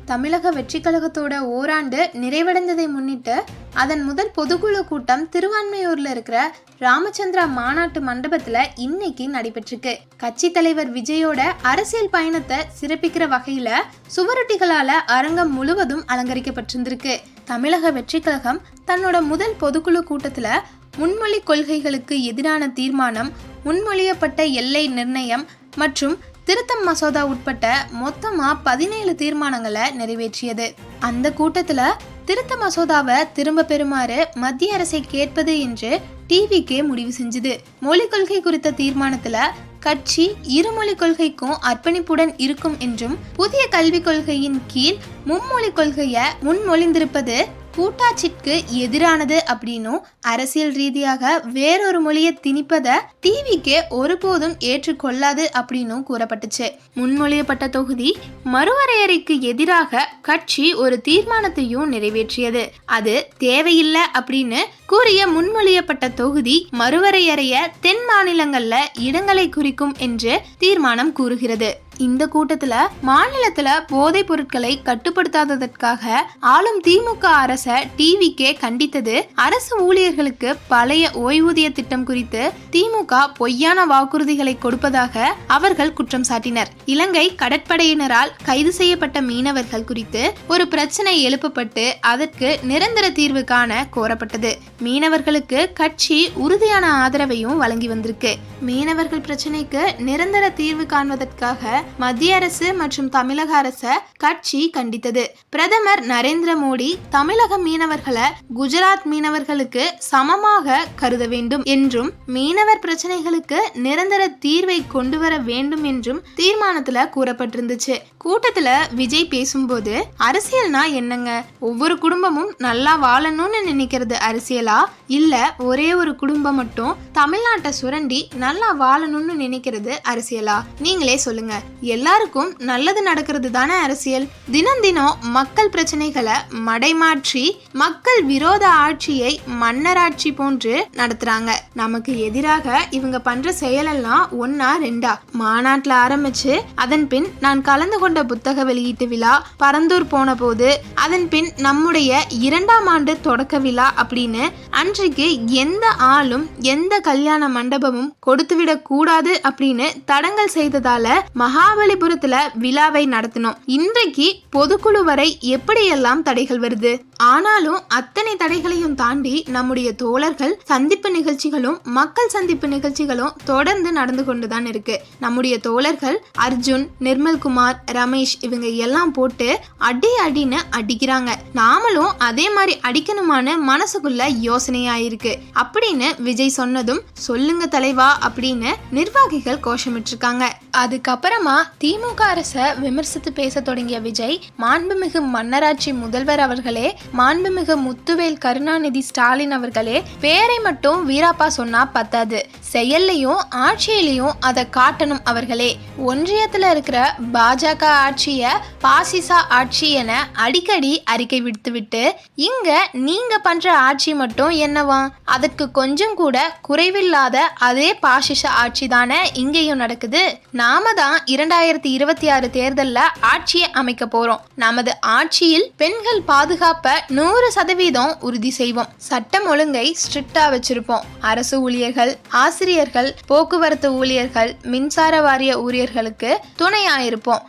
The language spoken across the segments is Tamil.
தமிழக வெற்றி கழகத்தோட ஓராண்டு நிறைவடைந்ததை முன்னிட்டு அதன் முதல் பொதுக்குழு கூட்டம் திருவான்மையூர்ல இருக்கிற ராமச்சந்திரா மாநாட்டு மண்டபத்துல இன்னைக்கு நடைபெற்றிருக்கு. கட்சி தலைவர் விஜயோட அரசியல் பயணத்தை சிறப்பிக்கிற வகையில சுவரொட்டிகளால அரங்கம் முழுவதும் அலங்கரிக்கப்பட்டிருந்திருக்கு. தமிழக வெற்றி கழகம் தன்னோட முதல் பொதுக்குழு கூட்டத்துல முன்மொழி கொள்கைகளுக்கு எதிரான தீர்மானம், முன்மொழியப்பட்ட எல்லை நிர்ணயம் மற்றும் திருத்தம் மசோதா உட்பட்ட மொத்தமா 17 தீர்மானங்களை நிறைவேற்றியது. அந்த கூட்டத்துல திருத்த மசோதாவை திரும்ப பெறுமாறு மத்திய அரசை கேட்பது என்று டிவிகே முடிவு செஞ்சது. மொழி கொள்கை குறித்த தீர்மானத்துல கட்சி இருமொழி கொள்கைக்கும் அர்ப்பணிப்புடன் இருக்கும் என்றும், புதிய கல்விக் கொள்கையின் கீழ் மும்மொழி கொள்கையை முன்மொழிந்திருப்பது கூட்டாட்சிக்கு எதிரானது அப்படின்னும், அரசியல் ரீதியாக வேறொரு மொழியை திணிப்பதை டிவிகே ஒருபோதும் ஏற்றுக்கொள்ளாது அப்படின்னும் கூறப்பட்டுச்சு. முன்மொழியப்பட்ட தொகுதி மறுவரையறைக்கு எதிராக கட்சி ஒரு தீர்மானத்தையும் நிறைவேற்றியது. அது தேவையில்லை அப்படின்னு கூறிய முன்மொழியப்பட்ட தொகுதி மறுவரையறைய தென் மாநிலங்கள்ல இடங்களை குறிக்கும் என்று தீர்மானம் கூறுகிறது. இந்த கூட்டத்துல மாநிலத்துல போதைப் பொருட்களை கட்டுப்படுத்தாததற்காக ஆளும் திமுக அரச டிவிகே கண்டித்தது. அரசு ஊழியர்களுக்கு பழைய ஓய்வூதிய திட்டம் குறித்து திமுக பொய்யான வாக்குறுதிகளை கொடுப்பதாக அவர்கள் குற்றம் சாட்டினர். இலங்கை கடற்படையினரால் கைது செய்யப்பட்ட மீனவர்கள் குறித்து ஒரு பிரச்சனை எழுப்பப்பட்டு அதற்கு நிரந்தர தீர்வு காண கோரப்பட்டது. மீனவர்களுக்கு கட்சி உறுதியான ஆதரவையும் வழங்கி வந்திருக்கு. மீனவர்கள் பிரச்சனைக்கு நிரந்தர தீர்வு காண்பதற்காக மத்திய அரசு மற்றும் தமிழக அரசை கட்சி கண்டித்தது. பிரதமர் நரேந்திர மோடி தமிழக மீனவர்களை குஜராத் மீனவர்களுக்கு சமமாக கருத வேண்டும் என்றும், மீனவர் பிரச்சனைகளுக்கு நிரந்தர தீர்வை கொண்டு வர வேண்டும் என்றும் தீர்மானத்துல கூறப்பட்டிருந்துச்சு. கூட்டத்துல விஜய் பேசும்போது, அரசியல்னா என்னங்க, ஒவ்வொரு குடும்பமும் நல்லா வாழணும்னு நினைக்கிறது அரசியலா, இல்ல ஒரே ஒரு குடும்பம் மட்டும் தமிழ்நாட்டை சுரண்டி நல்லா வாழணும்னு நினைக்கிறது அரசியலா? நீங்களே சொல்லுங்க. எல்லாருக்கும் நல்லது நடக்கிறது தானே அரசியல்? தினம் தினம் மக்கள் பிரச்சனைகளை மடைமாற்றி மக்கள் விரோத ஆட்சியை மன்னராட்சி போன்று நடத்துறாங்க. நமக்கு எதிராக இவங்க பண்ற செயலெல்லாம் ஒன்னா ரெண்டா? மாநாட்டுல ஆரம்பிச்சு அதன் பின் நான் கலந்து கொண்ட புத்தக வெளியீட்டு விழா, பரந்தூர் போன போது, அதன் பின் நம்முடைய 2ஆம் ஆண்டு தொடக்க விழா அப்படின்னு அன்றைக்கு எந்த ஆளும் எந்த கல்யாண மண்டபமும் கொடுத்துவிடக் கூடாது அப்படின்னு தடங்கல் செய்ததால மகாபலிபுரத்துல விழாவை நடத்தினோம். இன்றைக்கு பொதுக்குழு வரை எப்படியெல்லாம் தடைகள் வருது. ஆனாலும் அத்தனை தடைகளையும் தாண்டி நம்முடைய தோழர்கள் சந்திப்பு நிகழ்ச்சிகளும் மக்கள் சந்திப்பு நிகழ்ச்சிகளும் தொடர்ந்து நடந்து கொண்டுதான் இருக்கு. நம்முடைய தோழர்கள் அர்ஜுன், நிர்மல்குமார், ரமேஷ் இவங்க எல்லாம் போட்டு அடின்னு அடிக்கிறாங்க. நாமளும் அதே மாதிரி அடிக்கணுமான்னு மனசுக்குள்ள யோசனையாயிருக்கு அப்படின்னு விஜய் சொன்னதும், சொல்லுங்க தலைவா அப்படின்னு நிர்வாகிகள் கோஷமிட்டிருக்காங்க. அதுக்கப்புறமா திமுக அரசை விமர்சித்து பேச தொடங்கிய விஜய், மாண்புமிகு மன்னராட்சி முதல்வர் அவர்களே, மாண்புமிகு முத்துவேல் கருணாநிதி ஸ்டாலின் அவர்களே, பேரை மட்டும் வீராப்பா சொன்னா பத்தாது, செயல்லையும் ஆட்சியிலையும் அதை காட்டணும் அவர்களே. ஒன்றியத்துல இருக்கிற பாஜக ஆட்சிய பாசிச ஆட்சி என அடிக்கடி அறிக்கை விடுத்துவிட்டு இங்க நீங்க பண்ற ஆட்சி மட்டும் என்னவா? அதற்கு கொஞ்சம் கூட குறைவில்லாத அதே பாசிச ஆட்சி தானே இங்கேயும் நடக்குது. நாம தான் 2026 தேர்தல்ல ஆட்சியை அமைக்க போறோம். நமது ஆட்சியில் பெண்கள் பாதுகாப்பை 100% உறுதி செய்வோம். சட்டம் ஒழுங்கை ஸ்ட்ரிக்டா வச்சிருப்போம். அரசு ஊழியர்கள், ஆசிரியர்கள், போக்குவரத்து ஊழியர்கள், மின்சார வாரிய ஊழியர்களுக்கு துணையாயிருப்போம்.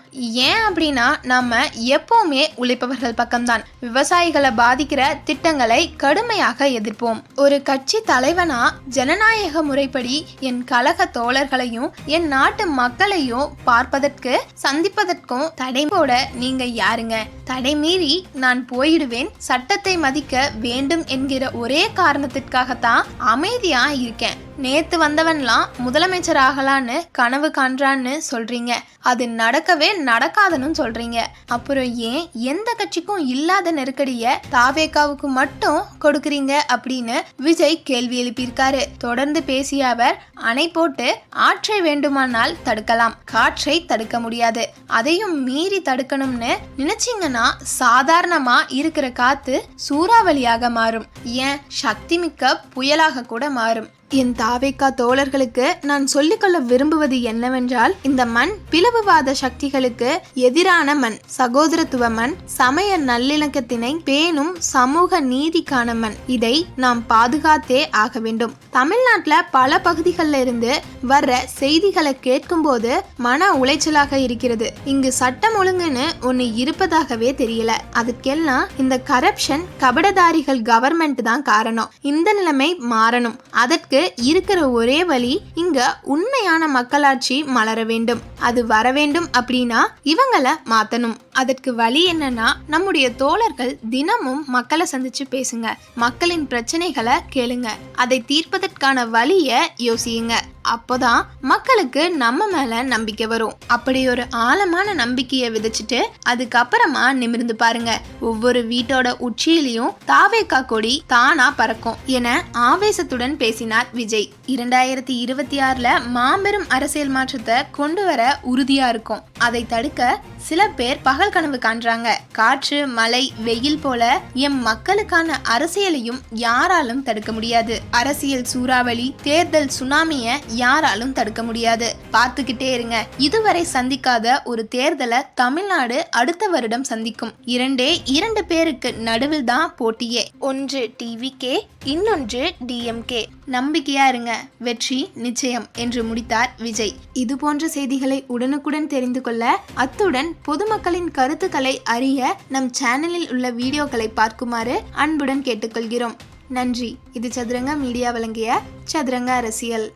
ஏன் அப்படின்னா நம்ம எப்பவுமே உழைப்பவர்கள் பக்கம்தான். விவசாயிகளை பாதிக்கிற திட்டங்களை கடுமையாக எதிர்ப்போம். ஒரு கட்சி தலைவனா ஜனநாயக முறைப்படி என் கழக தோழர்களையும் என் நாட்டு மக்களையும் பார்ப்பதற்கு சந்திப்பதற்கும் தடை போட நீங்க யாருங்க? தடை மீறி நான் போயிடுவேன், சட்டத்தை மதிக்க வேண்டும் என்கிற ஒரே காரணத்திற்காகத்தான் அமைதியா இருக்கேன். நேத்து வந்தவன்லாம் முதலமைச்சர் ஆகலான்னு கனவு காண்றான்னு சொல்றீங்க, அது நடக்கவே நடக்காதுன்னு சொல்றீங்க. அப்புறம் ஏன் எந்த கட்சிக்கும் இல்லாத நெருக்கடிய தாவேகாவுக்கு மட்டும் கொடுக்குறீங்க அப்படின்னு விஜய் கேள்வி எழுப்பியிருக்காரு. தொடர்ந்து பேசிய அவர், அணை போட்டு ஆற்றை வேண்டுமானால் தடுக்கலாம், காற்றை தடுக்க முடியாது. அதையும் மீறி தடுக்கணும்னு நினைச்சீங்கன்னா சாதாரணமா இருக்கிற காத்து சூறாவளியாக மாறும், ஏன் சக்தி மிக்க புயலாக கூட மாறும். என் தாவேக்கா தோழர்களுக்கு நான் சொல்லிக்கொள்ள விரும்புவது என்னவென்றால், இந்த மண் பிளவுவாத சக்திகளுக்கு எதிரான மண், சகோதரத்துவ மண், சமய நல்லிணக்கத்தினை பேணும் சமூக நீதிக்கான மண். இதை நாம் பாதுகாத்தே ஆக வேண்டும். தமிழ்நாட்டுல பல பகுதிகளில் இருந்து வர்ற செய்திகளை கேட்கும் போது மன உளைச்சலாக இருக்கிறது. இங்கு சட்டம் ஒழுங்குன்னு ஒண்ணு இருப்பதாகவே தெரியல. அதுக்கெல்லாம் இந்த கரப்ஷன் கபடதாரிகள் கவர்மெண்ட் தான் காரணம். இந்த நிலைமை மாறணும். அதற்கு இருக்கிற ஒரே வழி, இங்க உண்மையான மக்களாட்சி மலர வேண்டும். அது வர வேண்டும் அப்படின்னா இவங்களை மாத்தணும். அதற்கு வழி என்னன்னா, நம்முடைய தோழர்கள் தினமும் மக்களை சந்திச்சு பேசுங்க, மக்களின் பிரச்சனைகளை கேளுங்க, அதை தீர்ப்பதற்கான வழியை யோசியுங்க. அப்போதான் மக்களுக்கு நம்ம மேல நம்பிக்கை வரும். அப்படி ஒரு ஆழமான நம்பிக்கையை விதைச்சிட்டு அதுக்கப்புறமா நிமிர்ந்து பாருங்க, ஒவ்வொரு வீட்டோட உச்சியிலையும் தாவேக்கா கொடி தானா பறக்கும் என ஆவேசத்துடன் பேசினார் விஜய். 2026ல மாபெரும் அரசியல் மாற்றத்தை கொண்டு வர உறுதியா இருக்கும். அதை தடுக்க சில பேர் பகல் கனவு காண்றாங்க. காற்று, மழை, வெயில் போல எம் மக்களுக்கான அரசியலையும் யாராலும் தடுக்க முடியாது. அரசியல் சூறாவளி, தேர்தல் சுனாமிய யாராலும் தடுக்க முடியாது. பார்த்துக்கிட்டே இருங்க. இதுவரை சந்திக்காத ஒரு தேர்தலை தமிழ்நாடு அடுத்த வருடம் சந்திக்கும். இரண்டு பேருக்கு நடுவில் தான் போட்டியே. ஒன்று டிவிகே, இன்னொன்று டிஎம்கே. நம்பிக்கையா இருங்க, வெற்றி நிச்சயம் என்று முடித்தார் விஜய். இது போன்ற செய்திகளை உடனுக்குடன் தெரிந்து கொள்ள, அத்துடன் பொதுமக்களின் கருத்துக்களை அறிய நம் சேனலில் உள்ள வீடியோக்களை பார்க்குமாறு அன்புடன் கேட்டுக்கொள்கிறோம். நன்றி. இது சதுரங்க மீடியா வழங்கிய சதுரங்க அரசியல்.